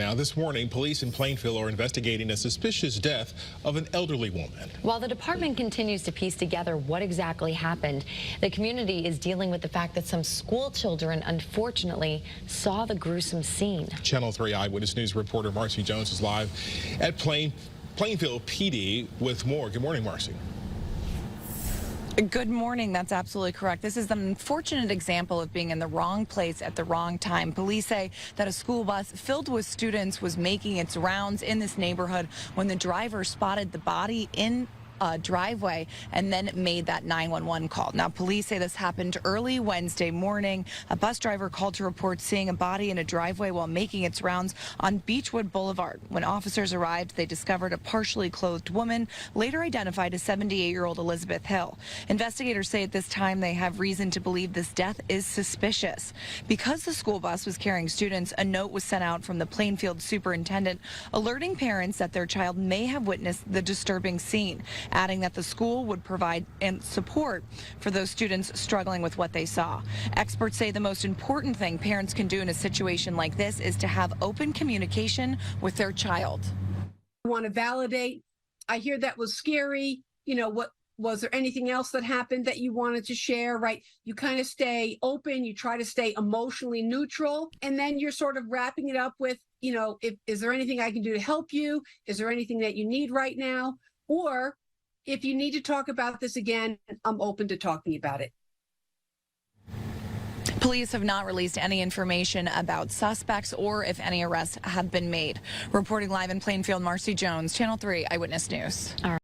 Now, this morning, police in Plainfield are investigating a suspicious death of an elderly woman. While the department continues to piece together what exactly happened, the community is dealing with the fact that some school children, unfortunately, saw the gruesome scene. Channel 3 Eyewitness News reporter Marcy Jones is live at Plainfield PD with more. Good morning, Marcy. Good morning. That's absolutely correct. This is an unfortunate example of being in the wrong place at the wrong time. Police say that a school bus filled with students was making its rounds in this neighborhood when the driver spotted the body in a driveway and then made that 911 call. Now, police say this happened early Wednesday morning. A bus driver called to report seeing a body in a driveway while making its rounds on Beachwood Boulevard. When officers arrived, they discovered a partially clothed woman, later identified as 78-year-old Elizabeth Hill. Investigators say at this time they have reason to believe this death is suspicious. Because the school bus was carrying students, a note was sent out from the Plainfield superintendent alerting parents that their child may have witnessed the disturbing scene, adding that the school would provide support for those students struggling with what they saw. Experts say the most important thing parents can do in a situation like this is to have open communication with their child. I want to validate. I hear that was scary. You know, what was there anything else that happened that you wanted to share, right? You kind of stay open, you try to stay emotionally neutral, and then you're sort of wrapping it up with, you know, is there anything I can do to help you? Is there anything that you need right now? Or if you need to talk about this again, I'm open to talking about it. Police have not released any information about suspects or if any arrests have been made. Reporting live in Plainfield, Marcy Jones, Channel 3 Eyewitness News. All right.